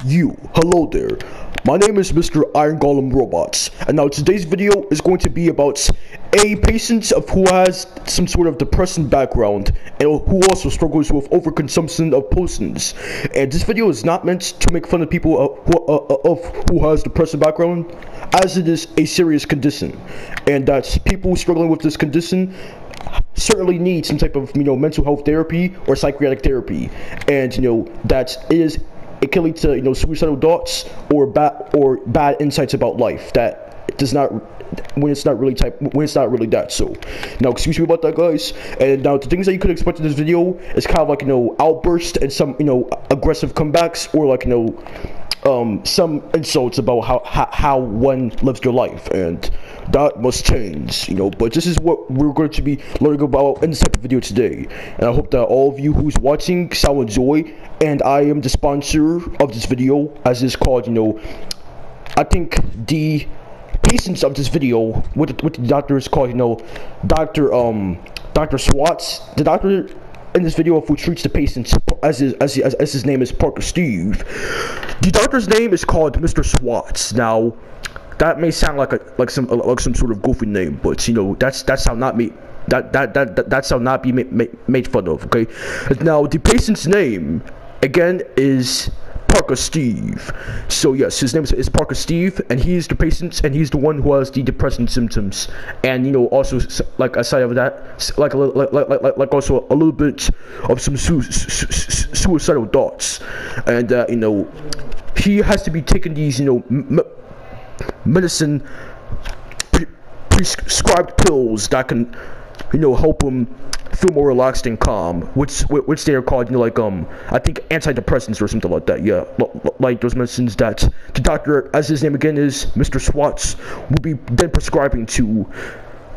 Hello there. My name is Mr. Iron Golem Robots, and now today's video is going to be about a patient who has some sort of depressing background and who also struggles with overconsumption of potions. And this video is not meant to make fun of people who has depressing background, as it is a serious condition, and that people struggling with this condition certainly need some type of mental health therapy or psychiatric therapy, and that it can lead to suicidal thoughts or bad insights about life that does not when it's not really that. So now excuse me about that, guys. And now the things that you could expect in this video is kind of like outbursts and some aggressive comebacks, or like some insults about how one lives their life, and that must change, but this is what we're going to be learning about in this type of video today, and I hope that all of you who's watching shall enjoy. And I am the sponsor of this video, as it's called, I think the patients of this video, what the doctor is called, Dr. Swatz, the doctor in this video who treats the patients, as his name is Parka Steve. The doctor's name is called Mr. Swatz. Now, that may sound like some sort of goofy name, but that shall not be made fun of. Okay. Now, the patient's name again is Parka Steve. So yes, his name is Parka Steve, and he's the patient, and he's the one who has the depressing symptoms, and also, like aside of that, like also a little bit of some suicidal thoughts, and he has to be taking these medicine prescribed pills that can help him feel more relaxed and calm, which they are called I think antidepressants or something like that. Yeah, like those medicines that the doctor, as his name again is Mr. Swatz, will be then prescribing to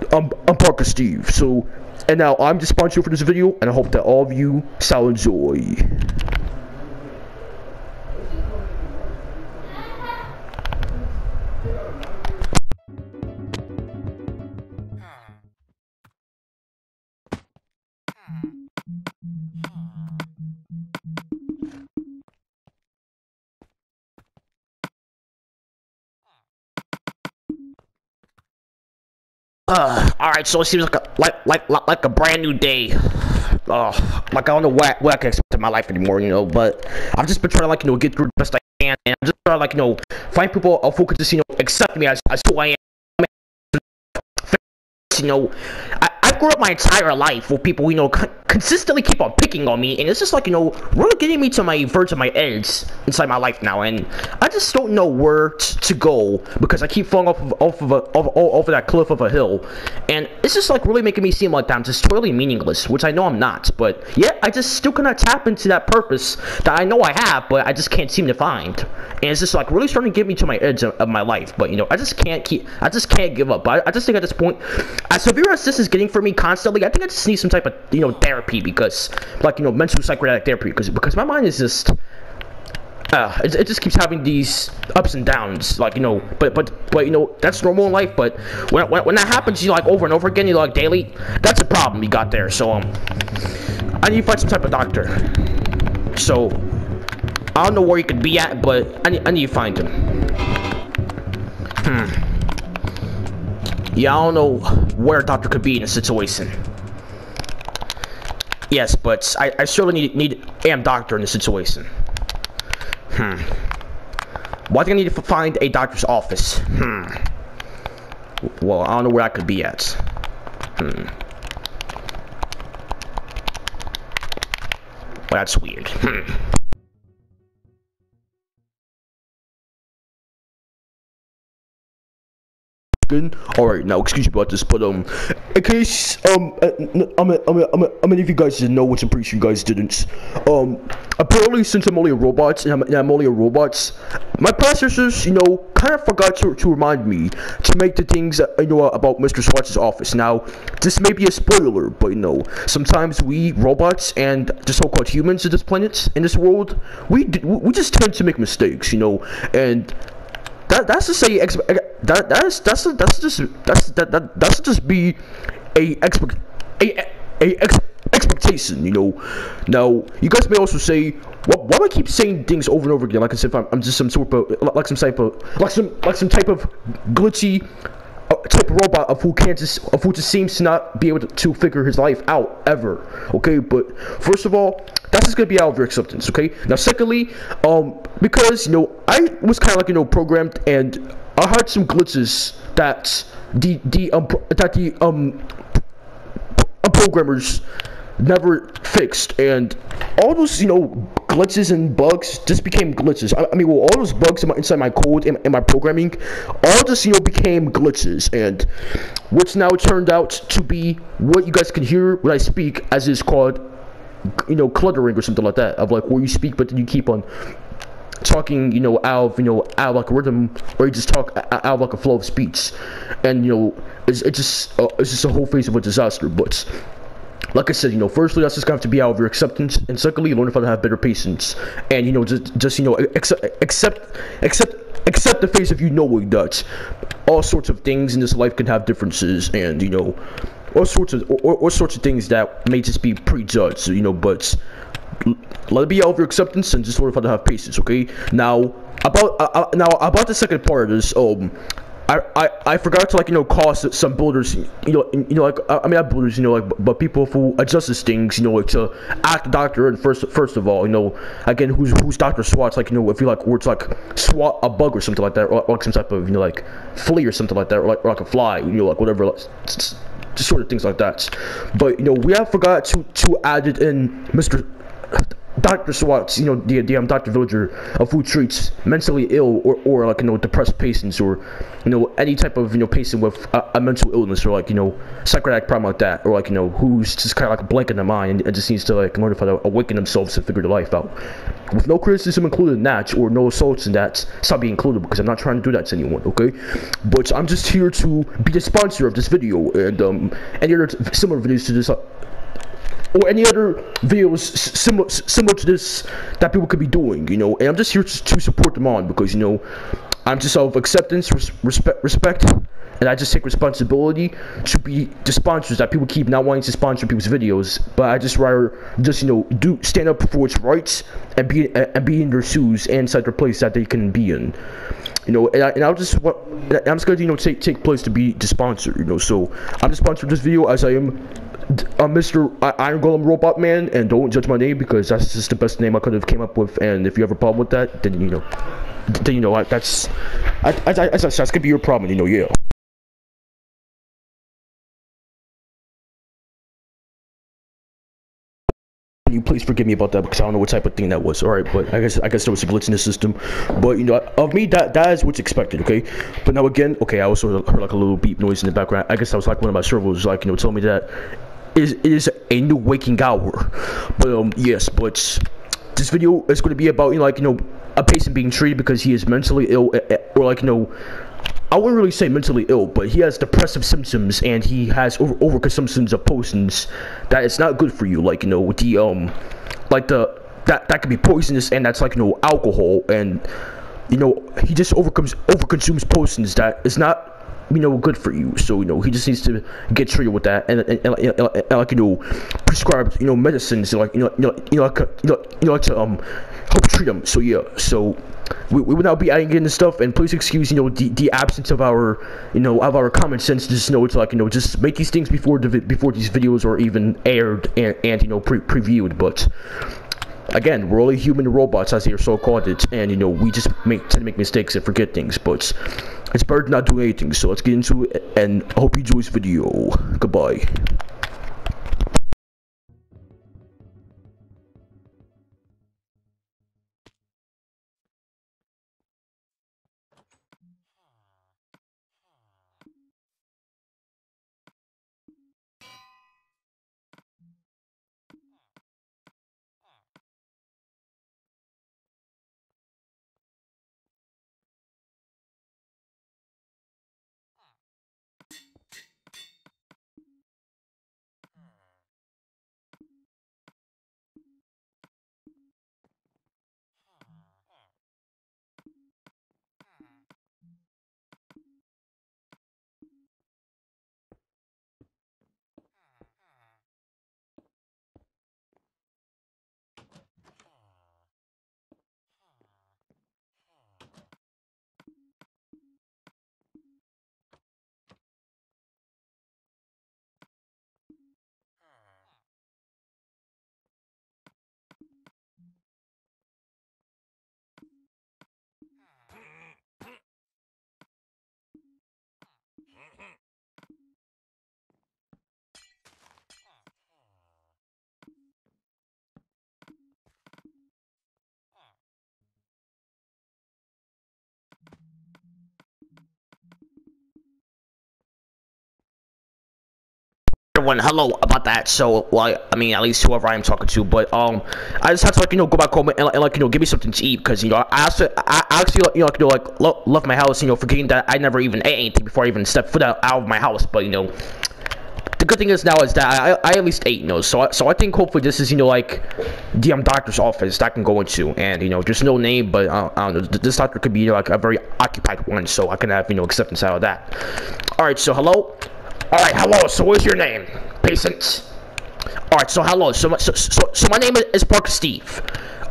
Parka Steve. So, and now I'm the sponsor for this video, and I hope that all of you shall enjoy. Alright, so it seems like a brand new day. Like I don't know what I can expect in my life anymore, but I've just been trying to get through the best I can, and I'm just trying to find people who could just accept me as who I am. I grew up my entire life with people consistently keep on picking on me, and it's just really getting me to my verge of my edge inside my life now, and I just don't know where to go, because I keep falling off of that cliff of a hill, and it's just really making me seem like I'm just totally meaningless, which I know I'm not, but yet I just still cannot tap into that purpose that I know I have, but I just can't seem to find, and it's just really starting to get me to my edge of my life. But I just can't give up. But I just think at this point, as severe as this is getting for me constantly, I think I just need some type of therapy, because mental psychiatric therapy, because my mind is just it just keeps having these ups and downs, but that's normal in life. But when that happens over and over again, daily, that's a problem you got there. So I need to find some type of doctor. So I don't know where he could be at, but I need to find him. Yeah, I don't know where a doctor could be in a situation. Yes, but I surely need a doctor in this situation. Well, I think I need to find a doctor's office. Well, I don't know where I could be at. Well, that's weird. Alright, now excuse me about this, but in case many of you guys didn't know, which I'm pretty sure you guys didn't, apparently, since I'm only a robot, my processors kind of forgot to remind me to make the things about Mr. Swatz's office. Now, this may be a spoiler, but sometimes we robots and the so-called humans of this planet, in this world, we just tend to make mistakes, and that's to say, that's just be a expectation, you know. Now, you guys may also say, why do I keep saying things over and over again, like as if I'm just some sort of, like some type of glitchy type of robot of who just seems to not be able to figure his life out ever. Okay, but first of all, that's just gonna be out of your acceptance. Okay. Now, secondly, because I was kind of like programmed, and I had some glitches that the programmers never fixed, and all those glitches and bugs just became glitches. I mean, well, all those bugs inside my code and my programming all just became glitches, and which now turned out to be what you guys can hear when I speak, as is called cluttering or something like that, of like where you speak but then you keep on talking out of like a rhythm, or you just talk out of like a flow of speech, and it's just a whole phase of a disaster. But like I said, firstly, that's just gonna have to be out of your acceptance, and secondly, learn how to have better patience, and just accept the face of knowing that all sorts of things in this life can have differences, and all sorts of things that may just be prejudged, but let it be out of your acceptance, and just learn how to have patience. Okay. Now about the second part of this, I forgot to call some builders, like I mean not builders, but people who adjust these things, like to act the doctor. And first of all, again, who's Dr. Swatz, like if you words like swat a bug or something like that, or like some type of like flea or something like that, or like a fly, like whatever, just sort of things like that. But we have forgot to add it in, Mr. Dr. Swatz, the Dr. Villager of who treats mentally ill or like depressed patients, or any type of patient with a mental illness, or like psychotic problem like that, or like who's just kind of like blank in their mind, and just needs to like learn how to awaken themselves and figure their life out, with no criticism included in that, or no assaults in that. It's not being included, because I'm not trying to do that to anyone. Okay, but I'm just here to be the sponsor of this video, and any other similar videos to this. Or any other videos similar to this that people could be doing, and I'm just here to support them on, because I'm just out of acceptance, respect, and I just take responsibility to be the sponsors that people keep not wanting to sponsor people's videos. But I just rather do stand up for what's right, and be in their shoes and inside their place that they can be in. I'm just gonna take place to be the sponsor. So I'm the sponsor of this video, as I am Mr. Iron Golem Robot Man, and don't judge my name, because that's just the best name I could have came up with. And if you have a problem with that, then that's gonna be your problem. Yeah. You please forgive me about that, because I don't know what type of thing that was. All right, but I guess there was a glitch in the system. But of me, that is what's expected. Okay. But now again, okay, I also heard like a little beep noise in the background. I guess that was like one of my servers, like telling me that it is a new waking hour. But yes, but this video is going to be about a patient being treated because he is mentally ill, or like I wouldn't really say mentally ill, but he has depressive symptoms, and he has overconsumptions of potions that is not good for you, like that could be poisonous, and that's like alcohol, and he just overconsumes potions that is not good for you. So he just needs to get treated with that, and like prescribed medicines, like like to help treat him. So yeah, so we will now be adding in this stuff, and please excuse the absence of our of our common sense. Just to like just make these things before these videos are even aired and previewed. But again, we're only human robots, as they are so called it, and we just tend to make mistakes and forget things. But it's better than not doing anything. So let's get into it, and I hope you enjoy this video. Goodbye. everyone, hello about that. So, well, I mean, at least whoever I am talking to, but I just have to go back home and like give me something to eat, because I actually left my house, forgetting that I never even ate anything before I even stepped foot out of my house. But the good thing is now is that I at least ate, so I think hopefully this is like the doctor's office that I can go into, and there's no name, but I don't know, this doctor could be like a very occupied one, so I can have acceptance out of that. All right, so hello. All right, hello. So what's your name, patient? All right, so hello. So my name is Parka Steve.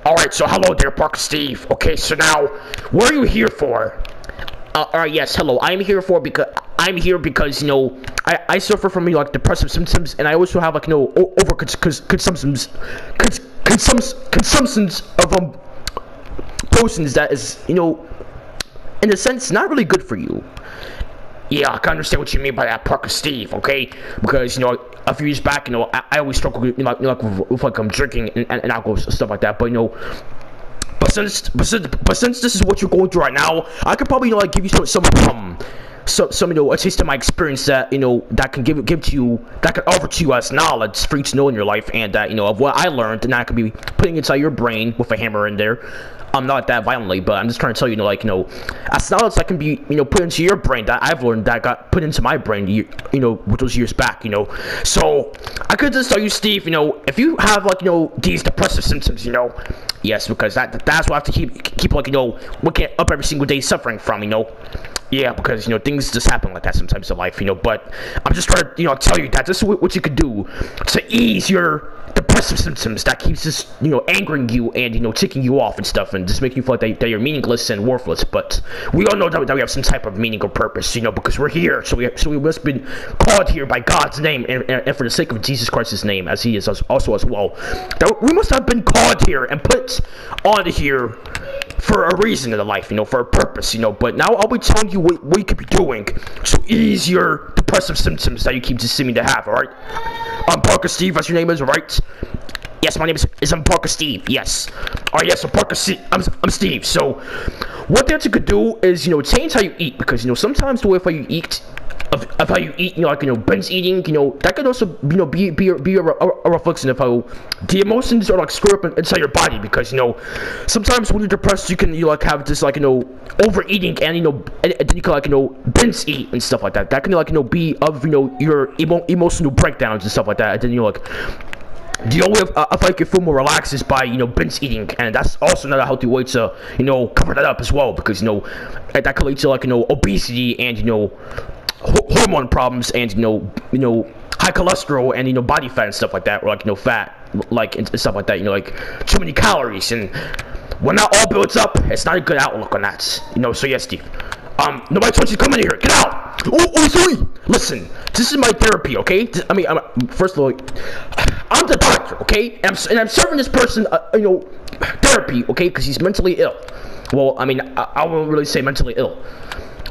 All right, so hello there, Parka Steve. Okay, so now what are you here for? All right, yes, hello. I'm here because I suffer from like depressive symptoms, and I also have like consumptions of potions that is in a sense not really good for you. Yeah, I can understand what you mean by that, Parka Steve. Okay, because a few years back, I always struggled with with drinking and alcohol stuff like that. But since this is what you're going through right now, I could probably give you some a taste of my experience that that can give to you, that can offer to you as knowledge for you to know in your life, and that of what I learned, and I could be putting inside your brain with a hammer in there. Not that violently, but I'm just trying to tell you, as knowledge that can be put into your brain that I've learned that got put into my brain with those years back. So I could just tell you, Steve, if you have these depressive symptoms, yes, because that's what I have to keep waking up every single day suffering from, yeah, because things just happen like that sometimes in life, but I'm just trying to tell you that this is what you could do to ease your depressive symptoms that keeps just angering you and ticking you off and stuff, and just making you feel like that you're meaningless and worthless. But we all know that we have some type of meaning or purpose, because we're here, so we must have been called here by God's name, and for the sake of Jesus Christ's name, as He is also as well, that we must have been called here and put on here for a reason in the life, for a purpose, but now I'll be telling you what you could be doing to ease your depressive symptoms that you keep just seeming to have. All right, I'm Parka Steve, that's your name is, right? Yes, my name is Parka Steve. Yes. All right, yes, so Parka Steve. I'm Steve. So what that you could do is change how you eat, because sometimes the way how you eat, of how you eat, binge eating, that could also be a reflection of how the emotions are screwed up inside your body, because sometimes when you're depressed you can have this overeating, and then you can binge eat and stuff like that. That can be of your emotional breakdowns and stuff like that, and then the only way I can feel more relaxed is by binge eating, and that's also not a healthy way to cover that up as well, because that could lead to obesity and hormone problems, and high cholesterol and body fat and stuff like that, or fat and stuff like that, too many calories, and when that all builds up, it's not a good outlook on that, so yes, Steve. Nobody told you to come in here. Get out! Oh, sorry. Listen, this is my therapy, okay? First of all, I'm the doctor, okay? And I'm serving this person, therapy, okay? Because he's mentally ill. Well, I won't really say mentally ill.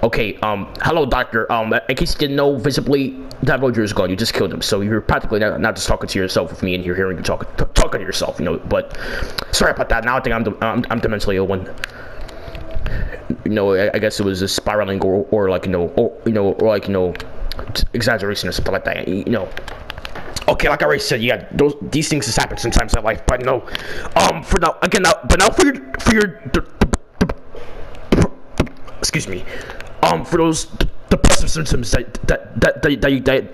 Okay, hello, doctor. In case you didn't know, visibly, that Roger is gone. You just killed him, so you're practically not just talking to yourself with me, and you're hearing you talking to yourself, But sorry about that. Now I think I'm the mentally ill one. I guess it was a spiraling or exaggeration or something like that. Okay, like I already said, yeah, these things just happen sometimes in life, but excuse me, for those depressive symptoms that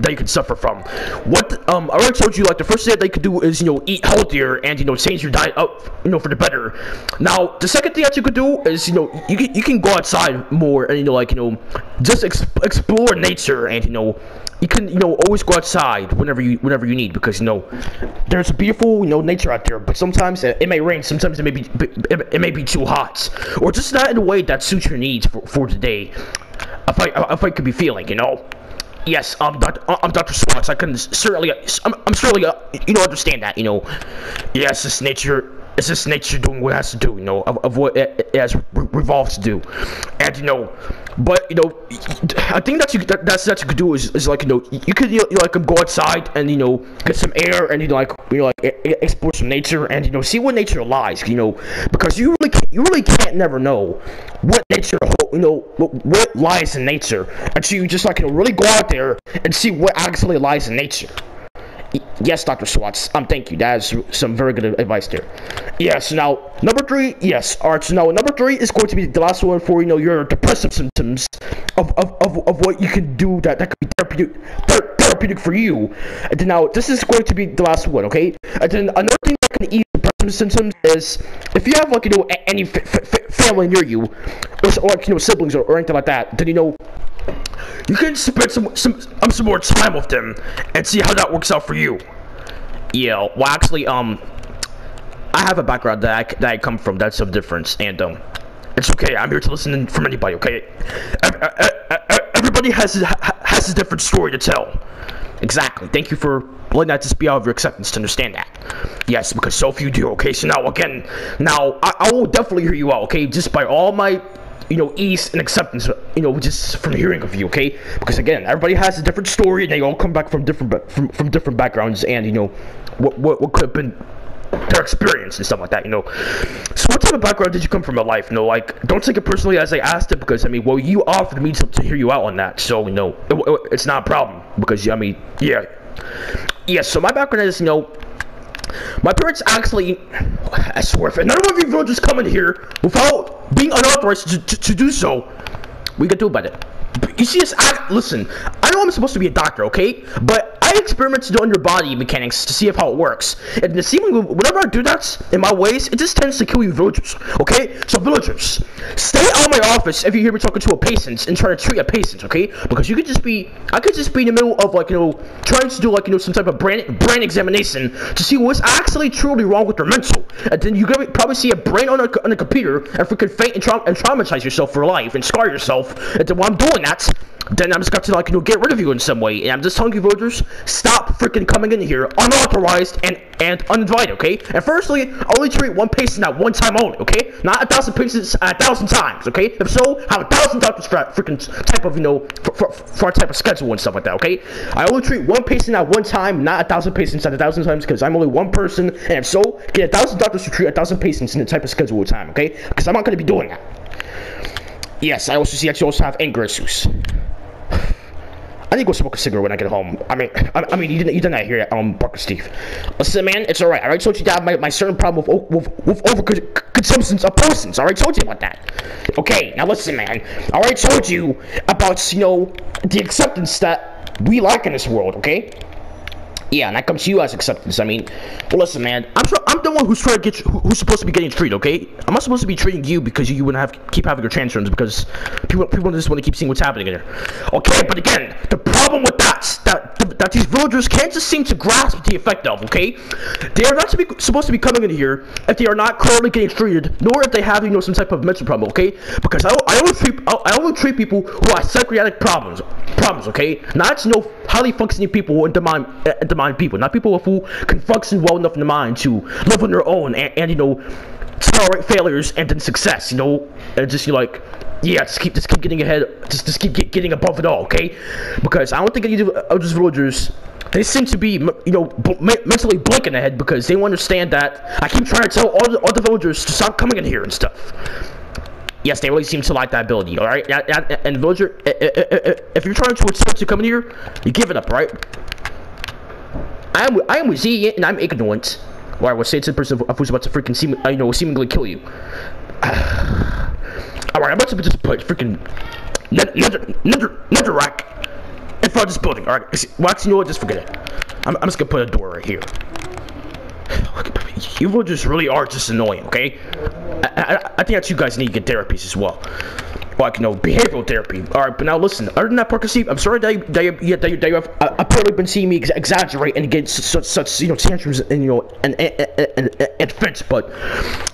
you could suffer from. What I already told you, the first thing that you could do is eat healthier and change your diet up for the better. Now the second thing that you could do is you can go outside more and just explore nature, and you can always go outside whenever you need, because there's a beautiful nature out there, but sometimes it may rain, sometimes it may be too hot, or just not in a way that suits your needs for today. If I could be feeling, Yes, I'm Dr. Swatz. I'm certainly understand that, Yes, it's just nature doing what it has to do, of what it has revolved to do, and but I think that you could do is you could go outside and get some air, and explore some nature, and see what nature lies, because you really can't never know what nature what lies in nature until you just really go out there and see what actually lies in nature. Yes, Dr. Swatz. Thank you. That is some very good advice there. Yes. Now, number 3. Yes. All right. So now, number 3 is going to be the last one for your depressive symptoms of what you can do that could be therapeutic for you. And then now, this is going to be the last one. Okay. And then another thing that can ease depressive symptoms is if you have any family near you, or siblings or anything like that, then you can spend some more time with them and see how that works out for you. Yeah, well, actually, I have a background that I come from that's of difference, and it's okay. I'm here to listen from anybody. Okay, everybody has a different story to tell. Exactly. Thank you for letting that just be out of your acceptance to understand that. Yes, because so few do. Okay, so now I will definitely hear you out. Okay, just by all my ease and acceptance, just from hearing of you, okay? Because again, everybody has a different story, and they all come back from different backgrounds, and what could have been their experience and stuff like that, So what type of background did you come from in life? Don't take it personally as I asked it, because you offered me to hear you out on that, so it's not a problem, because yeah. So my background is my parents actually, I swear, if none of you villagers come in here without being unauthorized to do so, we can do about it. You see this? Listen, I know I'm supposed to be a doctor, okay? But I experimented on your body mechanics to see how it works. And whenever I do that in my ways, it just tends to kill you villagers, okay? So villagers, stay out of my office if you hear me talking to a patient and trying to treat a patient, okay? Because I could just be in the middle of trying to do some type of brain examination to see what's actually truly wrong with their mental. And then you could probably see a brain on a computer and freaking faint and traumatize yourself for life and scar yourself. And then while I'm doing that, then I'm just got to get rid of you in some way. And I'm just telling you villagers, stop freaking coming in here unauthorized and uninvited, okay? And firstly, only treat one patient at one time only, okay? Not 1,000 patients at 1,000 times, okay? If so, have 1,000 doctors for that freaking type of for our type of schedule and stuff like that, okay? I only treat one patient at one time, not 1,000 patients at 1,000 times, because I'm only one person. And if so, get 1,000 doctors to treat 1,000 patients in the type of schedule time, okay? Because I'm not going to be doing that. Yes, I also see that you also have anger issues. I need to go smoke a cigarette when I get home. You did not hear that, Parka Steve. Listen, man, it's alright. I already told you that my certain problem with overconsumption of potions. I already told you about that. Okay, now listen, man. I already told you about, the acceptance that we lack in this world, okay? Yeah, and that comes to you as acceptance. Well, listen, man. I'm the one who's who's supposed to be getting treated, okay? I'm not supposed to be treating you because you wouldn't keep having your tantrums because people just want to keep seeing what's happening in there. Okay, but again, the problem with that these villagers can't just seem to grasp the effect of, okay? They are not supposed to be coming in here if they are not currently getting treated, nor if they have some type of mental problem, okay? Because I only treat people who have psychiatric problems, okay? Not highly functioning people and mind people, not people who can function well enough in the mind to live on their own and tolerate failures and then success, and just just keep getting ahead, just keep getting above it all, okay? Because I don't think any of these villagers, they seem to be mentally blinking ahead because they don't understand that I keep trying to tell all the villagers to stop coming in here and stuff. Yes, they really seem to like that ability, alright? And villager, if you're trying to attempt to come in here, you give it up, right? I am resilient and I'm ignorant. Or I would say to the person who's about to freaking seemingly kill you. Alright, I'm about to just put freaking netherrack in front of this building. Alright, well, actually, you know what? Just forget it. I'm just gonna put a door right here. You will just really are just annoying, okay? I think that you guys need to get therapies as well. Behavioral therapy. Alright, but now listen, other than that, Parka Steve, I'm sorry that you have apparently been seeing me exaggerate and get such tantrums and fits, but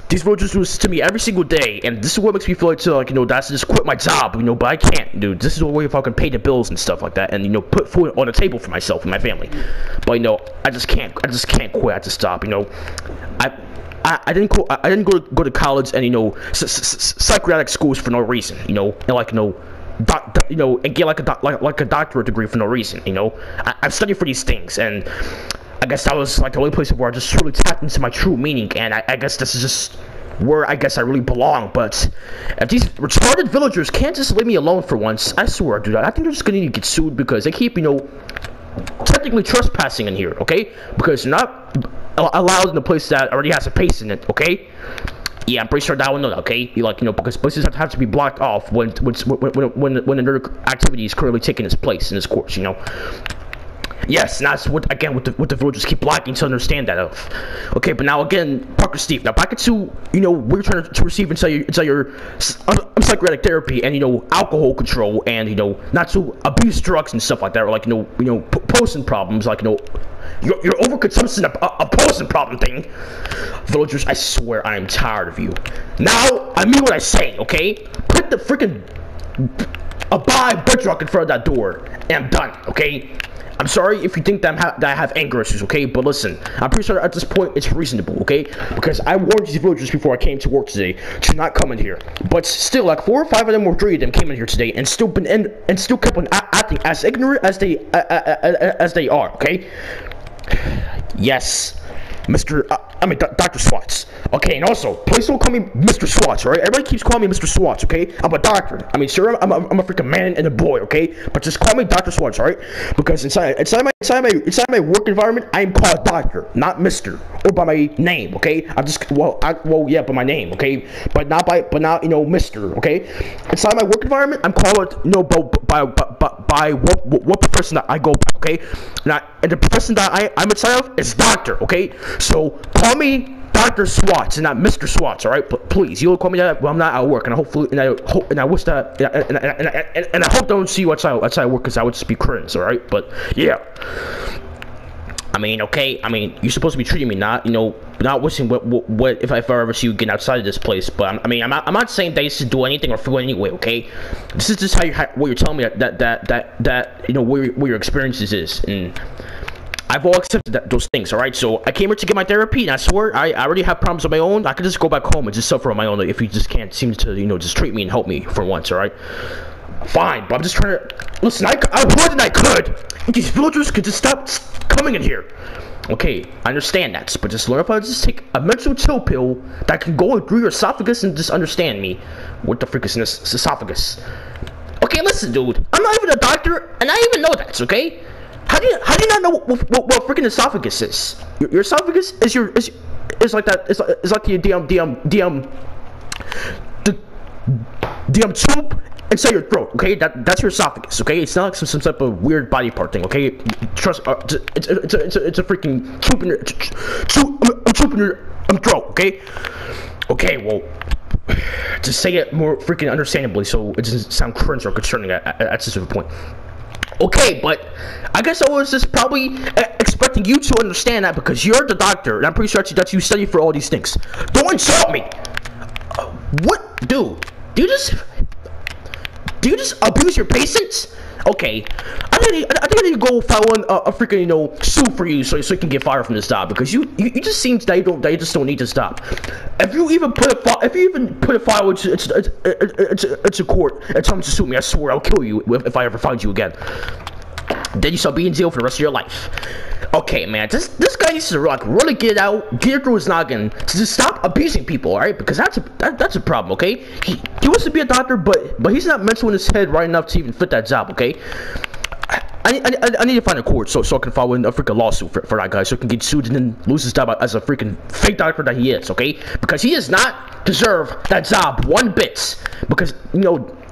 these villagers do this to me every single day, and this is what makes me feel like that's just quit my job, but I can't, dude. This is the way if I can pay the bills and stuff like that, and put food on the table for myself and my family. But I just can't quit. I just stop. I didn't go to college and psychiatric schools for no reason, and and get like a doctorate degree for no reason, I've studied for these things, and I guess that was the only place where I just really tapped into my true meaning, and I guess this is just where I guess I really belong. But if these retarded villagers can't just leave me alone for once, I swear, dude, I think they're just gonna need to get sued because they keep technically trespassing in here, okay? Because you're not allowed in a place that already has a pace in it, okay? Yeah, I'm pretty sure that one know that, okay? You like, because places have to be blocked off when another activity is currently taking its place in this course, Yes, and that's what the villagers keep lacking to understand that of. Okay, but now again, Parker Steve. Now back into we're trying to receive inside your psychiatric therapy and alcohol control and not to abuse drugs and stuff like that, or like poison problems, like your overconsumption a poison problem thing. Villagers, I swear I am tired of you. Now I mean what I say, okay? Put the freaking bedrock in front of that door, and I'm done, okay? I'm sorry if you think that I have anger issues, okay? But listen, I'm pretty sure at this point it's reasonable, okay? Because I warned these villagers before I came to work today to not come in here. But still, like 4 or 5 of them or 3 of them came in here today and still kept on acting as ignorant as they are, okay? Yes, Dr. Swatz. Okay, and also, please don't call me Mr. Swatz, alright? Everybody keeps calling me Mr. Swatz, okay? I'm a doctor. I mean, sure, I'm a freaking man and a boy, okay? But just call me Dr. Swatz, alright? Because inside my work environment, I am called Doctor, not Mr. or by my name, okay? Yeah, by my name, okay? But not Mr. Okay? Inside my work environment, I'm called by what profession that I go by, okay? And the profession that I'm inside of is doctor, okay? So call me Dr. Swatz and not Mr. Swatz, all right? But please, you'll call me that when I'm not at work, and I wish that, and I hope I don't see you outside work, because I would just be cringe, all right? But yeah. I mean, okay. I mean, you're supposed to be treating me not wishing what if I ever see you getting outside of this place. But I'm not saying that you should do anything or feel anyway. Okay, this is just what you're telling me that where your experiences is, and I've all accepted those things. All right, so I came here to get my therapy, and I swear I already have problems of my own. I could just go back home and just suffer on my own if you just can't seem to just treat me and help me for once. All right. Fine, but I'm just trying to listen. I more than I could. These villagers could just stop coming in here. Okay, I understand that, but just learn if I just take a mental chill pill that can go through your esophagus and just understand me. What the frick is in this esophagus? Okay, listen, dude. I'm not even a doctor, and I even know that. Okay? How do you not know what freaking esophagus is? Your esophagus is like that. It's like the tube inside your throat, okay? That's your esophagus, okay? It's not like some type of weird body part thing, okay? Trust, it's a freaking tube in your throat, okay? Okay, well, just say it more freaking understandably so it doesn't sound cringe or concerning at such a point. Okay, but I guess I was just probably expecting you to understand that because you're the doctor, and I'm pretty sure that you study for all these things. Don't insult me! What? Dude, do you just abuse your patients? Okay, I think I need to go file a freaking suit for you so you can get fired from this job because you just seems that you just don't need to stop. If you even put a file into court and tell them to sue me, I swear I'll kill you if I ever find you again. Then you shall be in jail for the rest of your life. Okay, man, this guy needs to really get it through his noggin to just stop abusing people, all right? Because that's a problem, okay? He wants to be a doctor, but he's not mental in his head right enough to even fit that job, okay? I need to find a court so I can file a freaking lawsuit for that guy so he can get sued and then lose his job as a freaking fake doctor that he is, okay? Because he does not deserve that job one bit. Because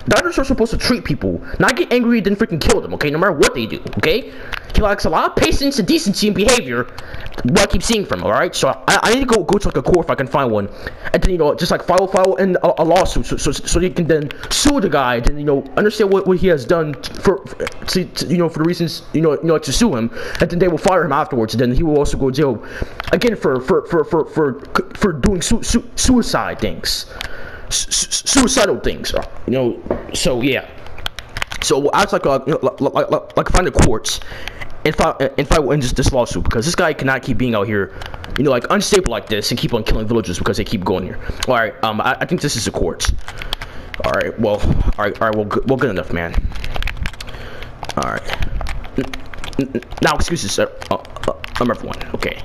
doctors are supposed to treat people, not get angry and then freaking kill them, okay? No matter what they do, okay? He lacks a lot of patience and decency and behavior. What I keep seeing from him, alright? So I need to go to like a court if I can find one, and then just like file in a lawsuit so he can then sue the guy, and then understand what he has done for the reasons to sue him, and then they will fire him afterwards, and then he will also go to jail again for doing suicide things. Suicidal things, So yeah, so I was like find the courts and file this lawsuit because this guy cannot keep being out here, like unstable like this and keep on killing villagers because they keep going here. All right, I think this is the courts. All right, well, well, good enough, man. All right, now excuses, everyone. Okay.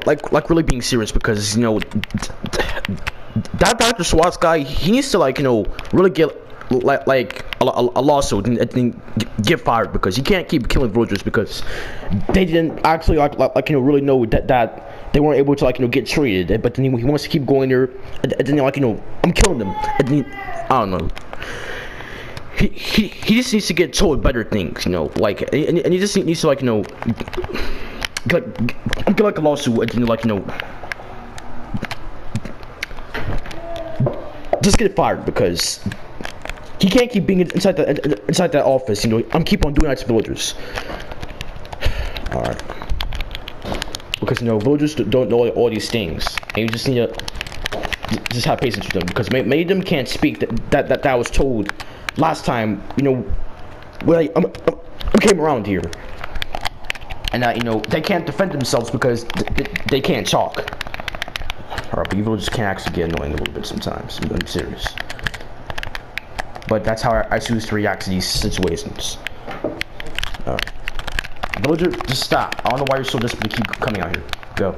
like really being serious, because you know that Dr. Swatz guy, he needs to like, you know, really get like a lawsuit and then get fired, because he can't keep killing villagers because they didn't actually like you know, really know that they weren't able to like, you know, get treated. But then he wants to keep going there, and then like, you know, I'm killing them, and then I don't know. He just needs to get told better things, you know, like, and he just needs to like, you know, get like a lawsuit, and like, you know, just get fired, because he can't keep being inside that office, you know. I'm keep on doing that to villagers. All right, because you know, villagers don't know all these things, and you just need to just have patience with them, because many of them can't speak. That I was told last time, you know, when I came around here, and you know, they can't defend themselves because they can't talk. Alright, but you villagers can actually get annoying a little bit sometimes. I'm serious, but that's how I choose to react to these situations. Alright, villager, just stop. I don't know why you're so desperate to keep coming out here. Go.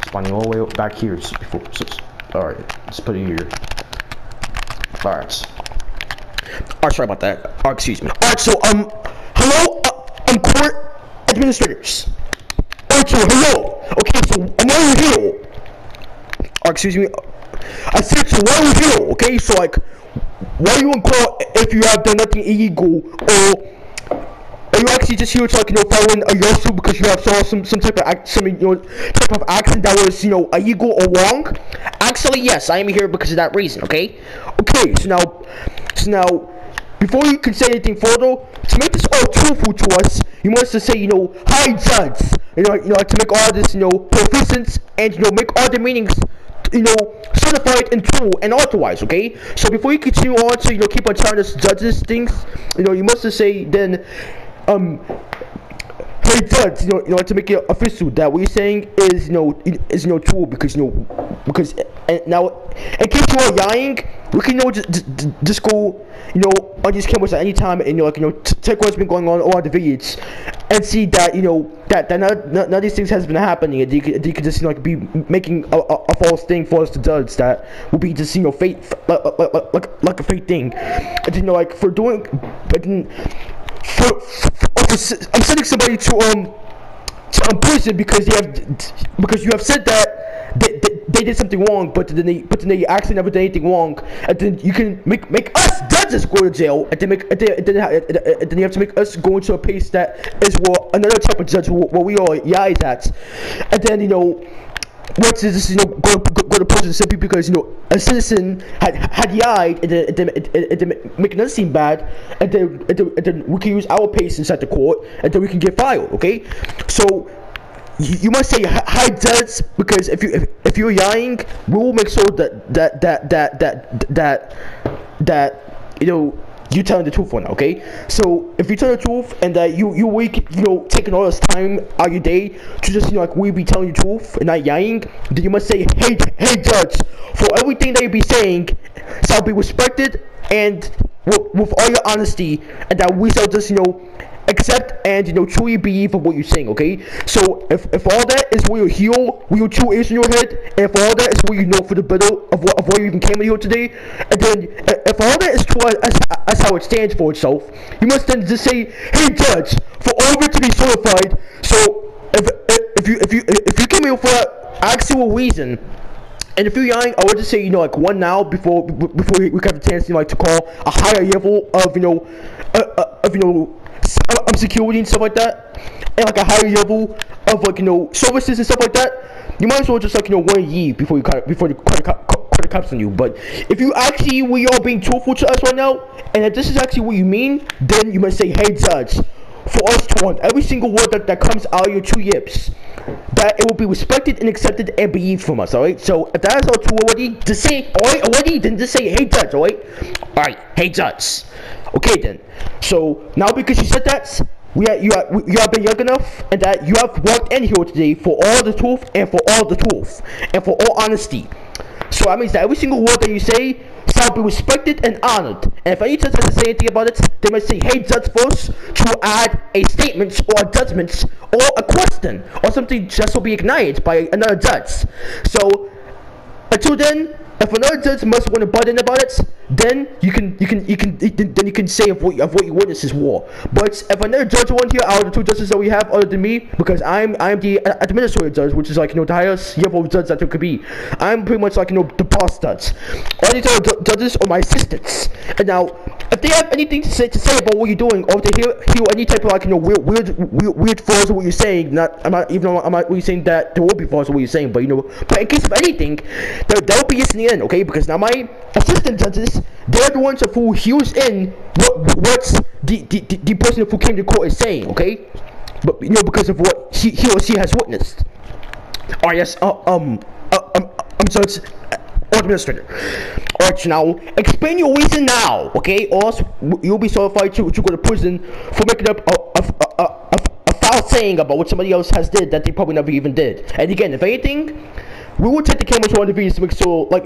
Spawning all the way back here before. Alright, let's put it here. Alright, sorry about that. Excuse me. Alright, so hello, I'm court administrators. Alright, so hello. Okay, so I'm over here. Excuse me. I said, so why are you here? Okay, so like, why are you in court if you have done nothing illegal, or are you actually just here to like, you know, following a lawsuit because you have saw some type of type of action that was, you know, illegal or wrong? Actually, yes, I am here because of that reason. Okay. Okay. So now, before you can say anything further, to make this all truthful to us, you must just say, you know, hi judge. You know, to make all this, you know, proficient, and you know, make all the meanings, you know, certified and true and authorized. Okay. So before you continue on to, you know, keep on telling us judges things, you know, you must just say then, hey judge, you know, to make it official that what you're saying is, you know, true, because you know, because now in case you are lying, we can, you know, just go, you know, on these cameras at any time, and you know, like, you know, check what's been going on all the videos, and see that, you know, that none of these things has been happening, and you could just, you know, like, be making a false thing for us to judge that will be just, you know, fake, like a fake thing, and you know, like, for doing, but then. I'm sending somebody to prison because you have said that they did something wrong, but then they actually never did anything wrong, and then you can make us judges go to jail, and then you have to make us go into a place that is another type of judge where we are lies at, and then, you know, what is this, you know, go to prison simply because, you know, a citizen had lied, and then make another seem bad, and then we can use our patience at the court, and then we can get filed. Okay, so you must say hi judge, because if you're lying, we will make sure that you know, you're telling the truth for now. Okay, so if you tell the truth and that you know, taking all this time out of your day to just, you know, like, we be telling the truth and not lying, then you must say, hey judge, for everything that you be saying shall be respected, and with all your honesty, and that we shall just, you know, accept and, you know, truly believe of what you're saying. Okay, so if all that is where you heal, where your true is in your head, and if all that is where you know for the better of why you even came in here today, and then if all that is true as how it stands for itself, you must then just say, hey judge, for all of it to be certified. So if you came here for an actual reason, and if you're lying, I would just say, you know, like, one now before we have the chance, you know, like, to call a higher level of, you know, security and stuff like that, and like a higher level of, like, you know, services and stuff like that. You might as well just, like, you know, one year before the cops on you. But if you actually, we are being truthful to us right now, and if this is actually what you mean, then you must say, hey judge, for us to want every single word that comes out of your 2 lips, that it will be respected and accepted and believed from us. Alright, so if that is all true already, just say already, then just say, hey judge. Alright, hey judge. Okay then, so now because you said that, you have been young enough, and that you have walked in here today for all the truth, and for all the truth, and for all honesty. So that means that every single word that you say shall be respected and honored. And if any judge has to say anything about it, they must say, hey, Judge first, to add a statement or a judgment or a question or something just will be ignited by another judge. So until then, if another judge must want to butt in about it, then you can say of what you witness is war. But if another judge want here out of the two judges that we have other than me, because I'm the administrative judge, which is like the highest level of judge that there could be. I'm pretty much like the boss judge. All these other judges are my assistants. And now, if they have anything to say about what you're doing, or if they hear any type of like weird flaws of what you're saying, I'm not really saying that there will be flaws of what you're saying, but but in case of anything, there will be yes in the end, okay? Because now my assistant judges, they're the ones who hears in what the person who came to court is saying, okay? But because of what he or she has witnessed. Alright, yes, I'm Judge Administrator. Alright, so now explain your reason now, okay? Or else you'll be certified to go to prison for making up a foul saying about what somebody else has did that they probably never even did. And again, if anything, we will take the cameras on the videos to make sure, all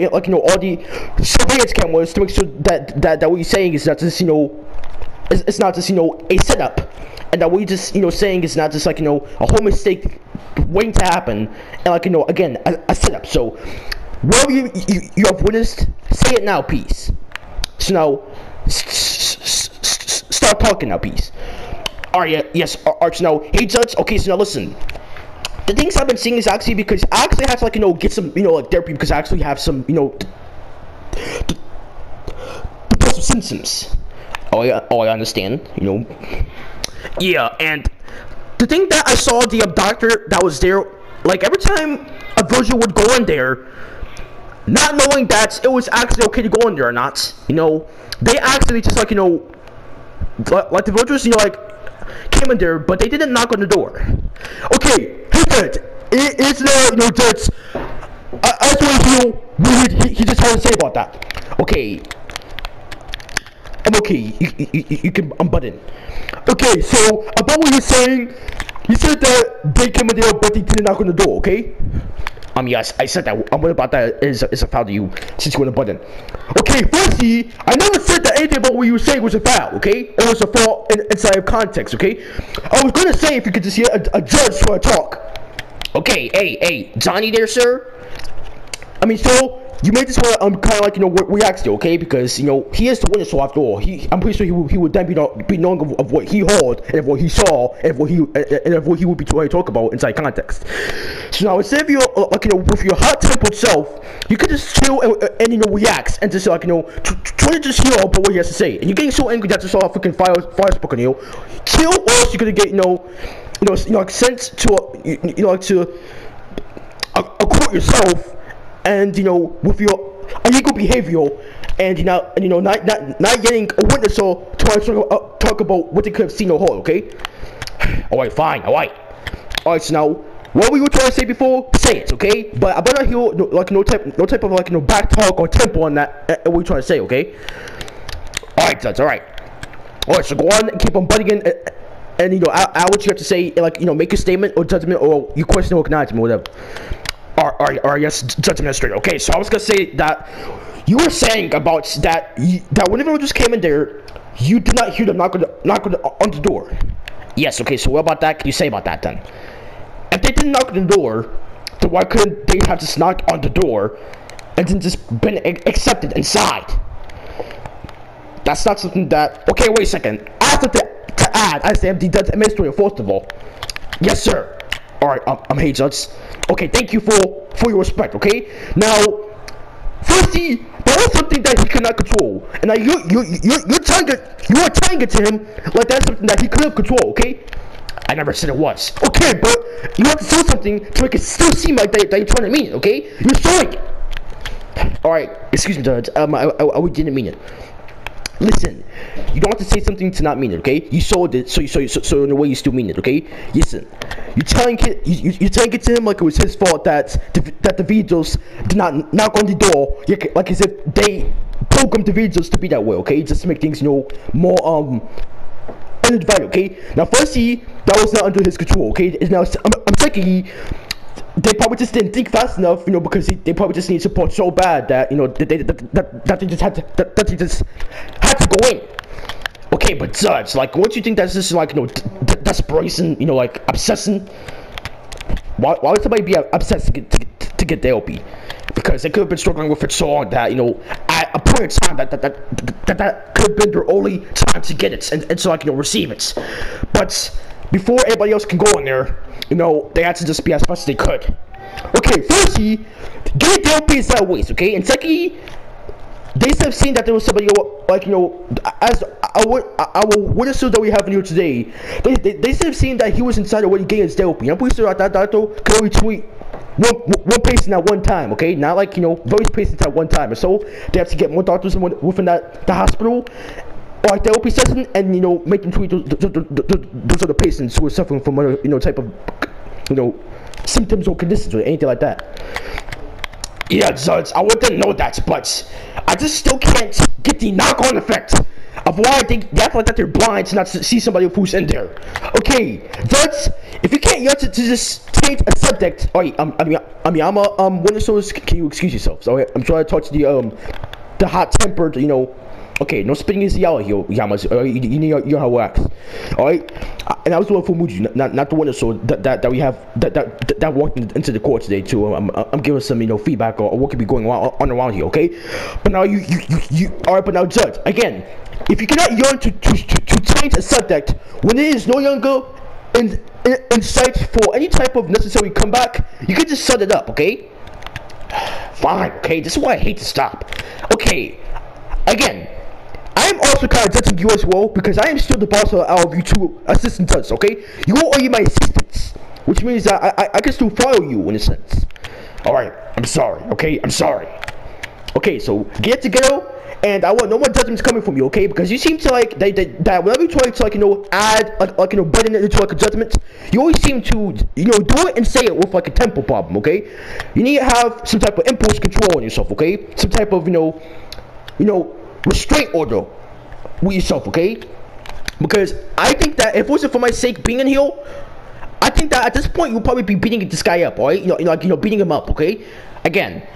the surveillance cameras to make sure that what you're saying is not just it's not just a setup, and that what you're just saying is not just a whole mistake waiting to happen, and again a setup. So whatever you have witnessed, say it now, please. So now start talking now, please. Alright, yes, alright, so now, hey Judge, okay, so now listen. The things I've been seeing is actually because I actually have to get some therapy, because I actually have some depressive symptoms. Oh I understand. Yeah, and the thing that I saw the doctor that was there, like every time a villager would go in there, not knowing that it was actually okay to go in there or not, they actually just like the villagers came in there, but they didn't knock on the door. Okay. It's Judge. I just want to hear what he just had to say about that. Okay. I'm okay. You can unbutton. Okay, so about what you're saying, you said that they came in there, but they didn't knock on the door, okay? Yes, I said that. What about that is a foul to you, since you want a button. Okay, firstly, I never said that anything about what you were saying was a foul, okay? It was a fault inside of context, okay? I was gonna say if you could just hear a judge for a talk. Okay, hey, Johnny there, sir? So you made this one kind of react to, okay? Because he is the witness, so after all, I'm pretty sure he would then be knowing of what he heard and of what he saw and of what he would be trying to talk about inside context. So now instead of you with your hot-tempered self, you could just chill and react and just try to just hear about what he has to say. And you're getting so angry that just all freaking fire spoke on you. Chill, or else you're gonna get sent to a court yourself. And with your illegal behavior, and not getting a witness or trying to talk about what they could have seen or heard, okay? Alright, fine, alright. Alright, so now what we were trying to say before, say it, okay? But I better hear no type of back talk or tempo on that what you're trying to say, okay? Alright, Judge, alright. Alright, so go on and keep on butting in and out what you have to say, make a statement or judgment or you question or acknowledge me, whatever. Alright, yes, Judge Administrator. Okay, so I was gonna say that you were saying about that whenever you just came in there, you did not hear them knock on the door. Yes, okay, so what about that? Can you say about that then? If they didn't knock on the door, then why couldn't they have just knocked on the door and then just been accepted inside? That's not something that... Okay, wait a second. I have to add, I say I'm the Judge Administrator, first of all. Yes, sir. Alright, I'm hey, Judge. Okay, thank you for your respect, okay? Now, firstly, there was something that he could not control. And now you're tying it to him like that's something that he couldn't control, okay? I never said it was. Okay, but you have to say something to make it still seem like that you're trying to mean it, okay? You're showing it. Alright, excuse me, Judge. I didn't mean it. Listen, you don't have to say something to not mean it, okay? You sold it, so in a way you still mean it, okay? Listen, you're telling it to him like it was his fault that the villagers did not knock on the door, like as if they programmed the villagers to be that way, okay? Just to make things, more uninvited, okay? Now, firstly, that was not under his control, okay? Now, I'm secondly, they probably just didn't think fast enough, you know, because they probably just need support so bad that, you know, that they just had to go in. Okay, but Judge, like, what do you think that's just like, you know, desperation, you know, like obsessing? Why would somebody be obsessed to get the LP? Because they could have been struggling with it so long that, you know, at a point in time that could have been their only time to get it and so, like, you know, receive it. But before anybody else can go in there, you know, they had to just be as fast as they could. Okay, firstly, getting the LP is not a waste, okay? And secondly, they have seen that there was somebody, like, you know, as our witnesses that we have in here today, they have seen that he was inside already getting his LP. I'm pretty sure that doctor can only treat one patient at one time, okay? Not like, you know, various patients at one time. And so they have to get more doctors within the hospital, or like the LP session, and, you know, make them treat those other patients who are suffering from other, you know, type of, you know, symptoms or conditions or anything like that. Yeah, Judge, I want them to know that, but I just still can't get the knock-on effect of why I think they act like that they're blind to not see somebody who's in there. Okay, Judge, if you can't yet to just change a subject, alright, I'm a witness, so can you excuse yourself? So I'm trying to talk to the hot-tempered, you know. Okay, no spitting is yellow here, Yamas. You know how it works. Alright? And I was doing for Muji, not the one so that we have that walked into the court today too. I'm giving some, you know, feedback or what could be going on around here, okay? But now you alright, but now Judge, again, if you cannot yearn to change a subject when it is no longer in sight for any type of necessary comeback, you can just shut it up, okay? Fine, okay, this is why I hate to stop. Okay, again, I am also kind of judging you as well, because I am still the boss of you two assistant judges, okay? You are you my assistants, which means that I can still follow you in a sense. Alright, I'm sorry, okay? I'm sorry. Okay, so get together, and I want no more judgments coming from you, okay? Because you seem to like, that whenever you try to, like, you know, add, like, you know, button it into, like, a judgment, you always seem to, you know, do it and say it with, like, a tempo problem, okay? You need to have some type of impulse control on yourself, okay? Some type of, you know, restraint order with yourself, okay? Because I think that if it wasn't for my sake being in here, I think that at this point you'll probably be beating this guy up, alright? You know, beating him up, okay? Again,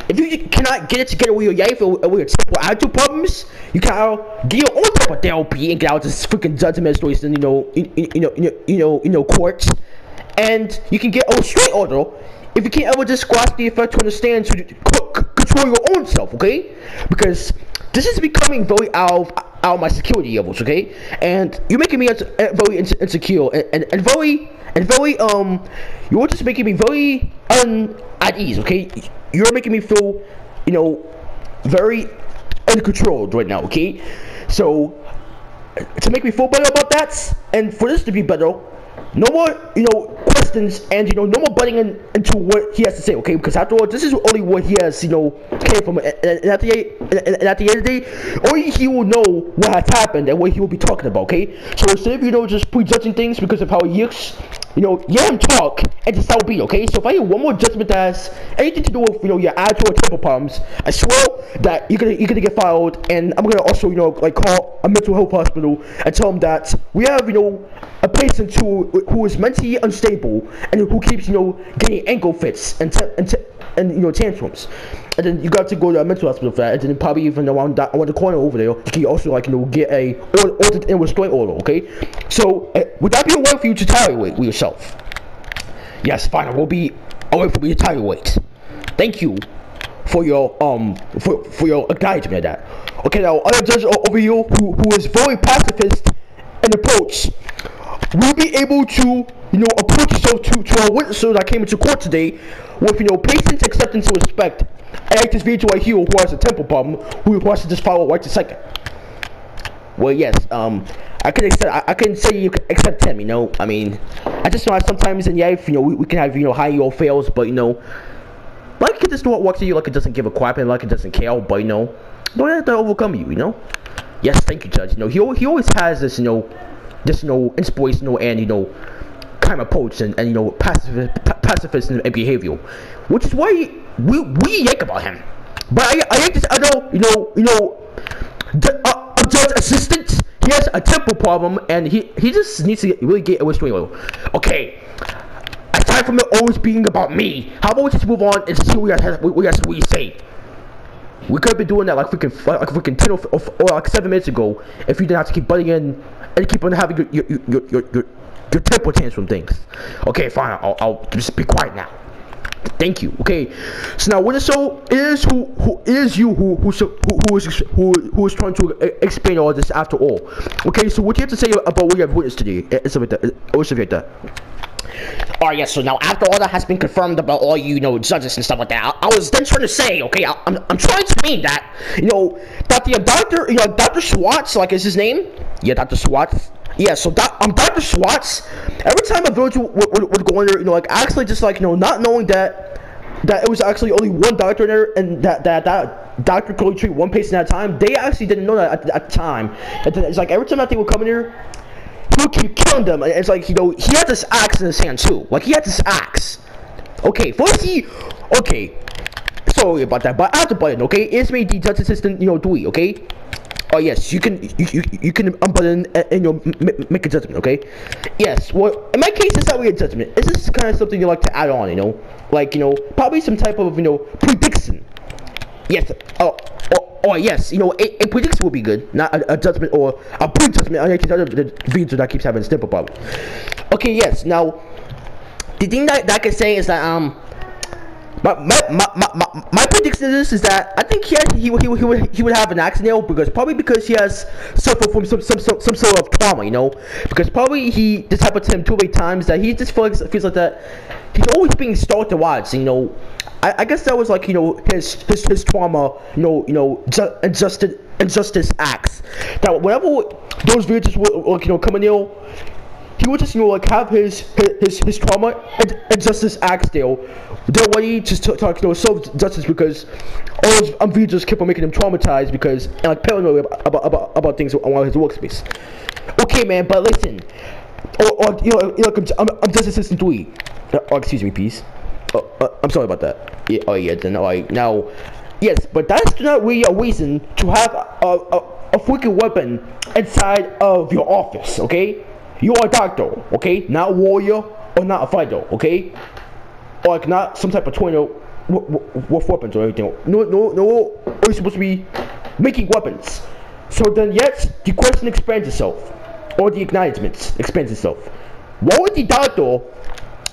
if you cannot get it together with your yife or with your simple attitude problems, you can get your own type of therapy and get out this freaking judgment situation, you know, courts, and you can get a restraint order if you can't ever just grasp the effect to understand to control your own self, okay? Because this is becoming very out of my security levels, okay? And you're making me very insecure and very you're just making me very at ease, okay? You're making me feel, you know, very uncontrolled right now, okay? So to make me feel better about that, and for this to be better, no more, you know, questions, and, you know, no more butting into what he has to say, okay? Because after all, this is only what he has, you know, came from, and at the end of the day, only he will know what has happened and what he will be talking about, okay? So instead of, you know, just prejudging things because of how he looks, you know, let him talk and just how be, okay? So if I hear one more judgment that has anything to do with, you know, your attitude or temper problems, I swear that you're gonna get filed, and I'm gonna also, you know, like, call a mental health hospital and tell them that we have, you know, a patient who is mentally unstable and who keeps, you know, getting ankle fits and you know, tantrums, and then you got to go to a mental hospital for that, and then probably even around the corner over there, you can also, like, you know, get a ordered in restraint order, okay? So would that be a way for you to tolerate with yourself? Yes, fine. It will be a way for me to tolerate. Thank you for your for your acknowledgement of that. Okay, now other judge over here who is very pacifist in approach, will be able to, you know, approach yourself to our witnesses that came into court today with, you know, patience, acceptance, and respect. I like this video right here who has a temper problem, who wants to just follow right to second. Well, yes, I can say you can accept him, you know. I mean, I just know that sometimes in life, you know, we can have, you know, high or fails, but, you know, like, it just don't walk to you like it doesn't give a crap and like it doesn't care, but, you know, don't let that overcome you, you know. Yes, thank you, Judge. You know, he always has this, you know, inspirational and, you know, kind of approach and you know, pacifist and behavior, which is why we yank about him. But I yank this other, you know, a judge assistant. He has a temper problem, and he just needs to really get a restraining order. Okay, I aside from it always being about me, how about we just move on and see what you say? We could have been doing that like freaking 10 or like 7 minutes ago if you didn't have to keep butting in and keep on having your temper tantrum things. Okay, fine. I'll just be quiet now. Thank you. Okay. So now, what is so is who is you who is trying to explain all this after all? Okay. So what do you have to say about what you have witnessed today? It's like that. Alright, yes, so now after all that has been confirmed about all judges and stuff like that, I was then trying to say, okay, I'm trying to mean that, that the Dr Swatz, like is his name? Yeah, Dr Swatz. Yeah, so Dr Swatz, every time a villager would go in there, like actually just like, not knowing that it was actually only one doctor in there and that doctor could only treat one patient at a time, they actually didn't know that at the time. And then it's like every time that they would come in here, he would keep killing them, and it's like, he had this axe in his hand too. Like, he had this axe. Okay, first okay, sorry about that, but I have to button, okay? It's me, the judge assistant, Dewey, okay? Oh yes, you can unbutton and make a judgment, okay? Yes, well, in my case, it's not really a judgment. It's just kind of something you like to add on, like, probably some type of, prediction. Yes, oh yes, a prediction will be good, not a judgment or a pre-judgment. I can tell the video that keeps having a simple problem. Okay, yes. Now, the thing that I can say is that my prediction is that I think he would have an accident because he has suffered from some sort of trauma, because probably this happened to him too many times that he just feels like that he's always being stalked and watched, I guess that was like his trauma, injustice acts. That whenever those visitors would come in, he would just have his trauma and injustice acts there. They're ready to talk self justice because all those visitors kept on making him traumatized because and like paranoid about things around his workspace. Okay, man, but listen, I'm just assistant 3. Excuse me, please. I'm sorry about that. Yeah, oh yeah, then alright. Now, yes, but that's not really a reason to have a freaking weapon inside of your office, okay? You are a doctor, okay? Not a warrior or not a fighter, okay? Or like not some type of tornado with weapons or anything. No, you're supposed to be making weapons. So then, yes, the question expands itself, or the acknowledgement expands itself. Why would the doctor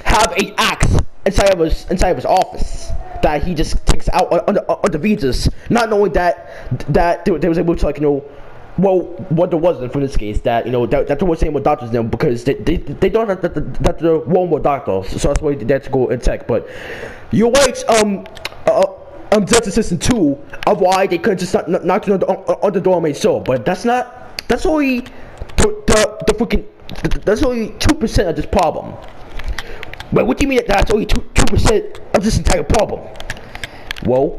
have an axe inside of his office that he just takes out on the visas, not knowing that they was able to well, what there wasn't from this case that that there was saying with doctors now because they don't have that there were more doctors, so that's why they had to go and check. But you're right, Judge Assistant 2 of why they couldn't just knock on the door and made so, but that's only the freaking that's only 2% of this problem. Wait, what do you mean that's only 2% of this entire problem? Well,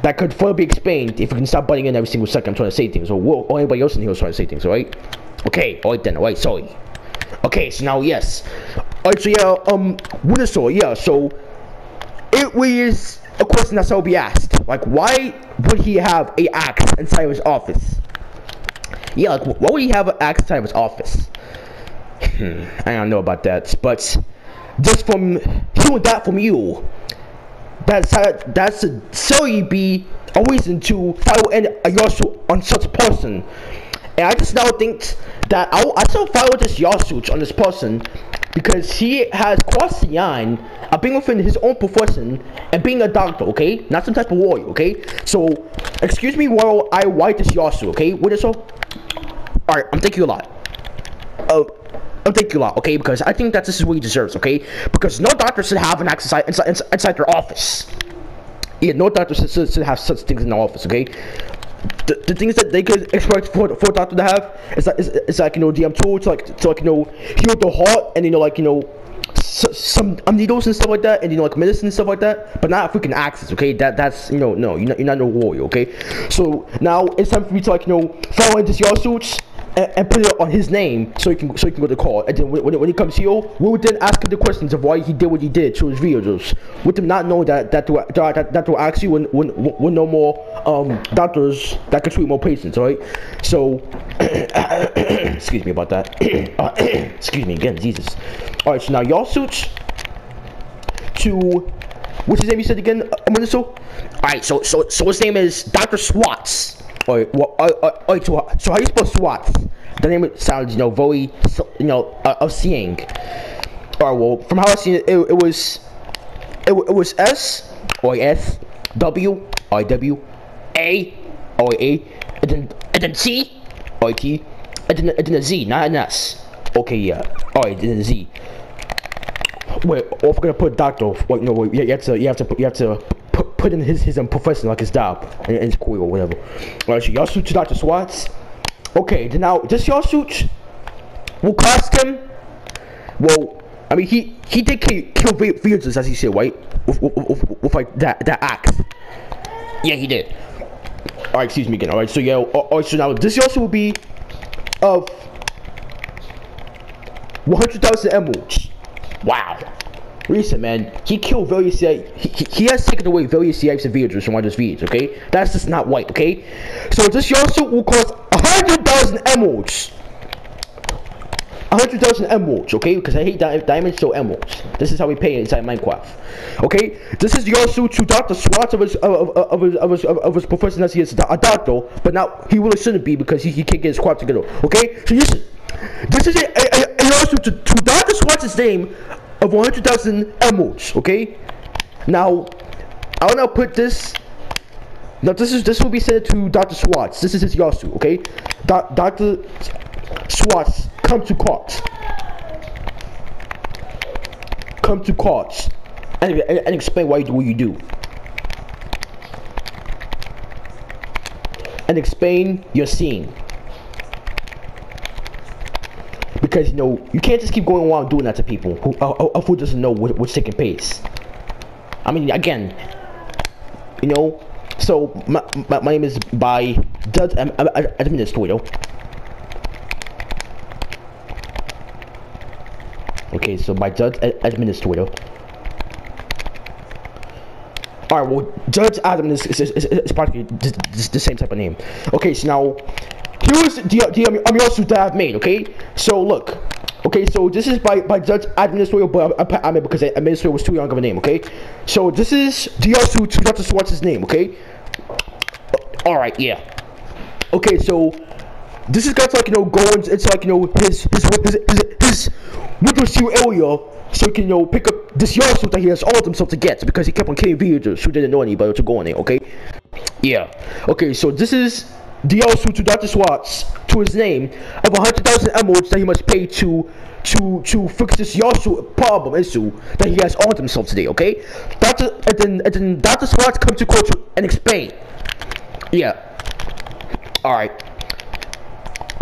that could further be explained if we can stop butting in every single second I'm trying to say things, or anybody else in here is trying to say things, alright? Okay, alright then, alright, sorry. Okay, so now, yes. Alright, so yeah, what is so, yeah, so, it is a question that's will be asked. Like, why would he have an axe inside of his office? Yeah, like, why would he have an axe inside of his office? I don't know about that, but just from hearing that from you, that's certainly be a reason to file a lawsuit on such a person. And I just now think that I still file this lawsuit on this person because he has crossed the line of being within his own profession and being a doctor, okay? Not some type of warrior, okay? So, excuse me while I write this lawsuit, okay? What is so? Alright, I'm thanking you a lot. I'm thanking you a lot, okay? Because I think that this is what he deserves, okay? Because no doctor should have an axe inside their office. Yeah, no doctor should have such things in their office, okay? The things that they could expect for a doctor to have is like DM tool to heal the heart and some needles and stuff like that, and like medicine and stuff like that, but not freaking axes, okay? That's no, you're not no warrior, okay? So now it's time for me to file in this lawsuits and put it on his name so he can go to court. And then when he comes here, we would then ask him the questions of why he did what he did to his videos, with him not knowing that will actually when no more doctors that can treat more patients, alright? So excuse me about that. Excuse me again, Jesus. Alright, so now lawsuits to, what's his name you said again, Alright, so his name is Dr. Swatz. Alright, well, so how you spell Swatz? The name sounds, very, of seeing. Alright, well, from how I seen it, it was S, or S, W, I, W, A, or A, and then T, or T, and then a Z, not an S. Okay, yeah. Alright, then a Z. Wait, or if we're gonna put doctor, wait, no, wait, you have to put in his profession, like his job and his career or whatever. Alright, so y'all shoot to Dr. Swatz. Okay, then now this y'all shoot will cost him. Well, I mean he did kill villagers, as he said, right? With like that axe. Yeah, he did. Alright, excuse me again. Alright, so yeah. Alright, so now this also will be of 100,000 emeralds. Wow. Listen, man, he killed various. He has taken away various types of villagers from one of his videos. Okay, that's just not white. Okay, so this suit will cost 100,000 emeralds. 100,000 emeralds. Okay, because I hate diamonds, so emeralds. This is how we pay inside Minecraft. Okay, this is your suit to Dr. Swatz of his profession as he is a doctor, but now he really shouldn't be because he can't get his crap together. Okay, so listen, this is a lawsuit to Dr. Swatz's name of 100,000 emeralds. Okay, now I'll now put this. Now this will be sent to Dr. Swatz. This is his lawsuit. Okay, Dr. Swatz, come to court. Come to court and explain why you do what you do. And explain your scene. Because you can't just keep going around doing that to people who doesn't know what's taking place. I mean, again, so my name is by Judge Administrator. Okay, so by Judge Administrator. Alright, well, Judge Adam is practically the same type of name. Okay, so now here's the lawsuit that I've made. Okay, so look. Okay, so this is by Judge Administrator, but I mean because Administrator was too young of a name. Okay, so this is the lawsuit to Dr. Swatz's name. Okay. Alright, yeah. Okay, so this is got to go into his window seal area, so he can pick up this lawsuit that he has all himself to get because he kept on killing villagers who didn't know anybody to go in there. Okay. Yeah. Okay, so this is the lawsuit to Dr. Swatz to his name of 100,000 emeralds that he must pay to fix this lawsuit issue that he has on himself today. Okay, and then Dr. Swatz comes to court and explain. Yeah. All right.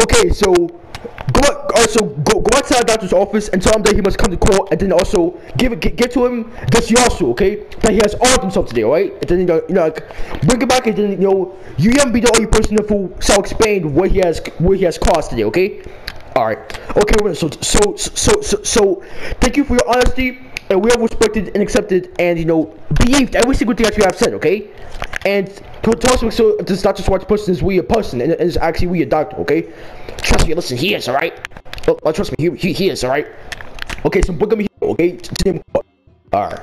Okay, so go outside the doctor's office and tell him that he must come to court, and then also give to him this lawsuit, okay, that he has armed himself today, alright? And then bring it back, and then you haven't be the only person who shall explain what he has caused today, okay? Alright. Okay, so thank you for your honesty, and we have respected and accepted and believed every single thing that you have said, okay? And to also make sure this Dr. Swatz person is really a person and is actually really a doctor, okay? Trust me, listen, he is, alright? Oh, trust me, he is, alright? Okay, so book him here, okay? Alright.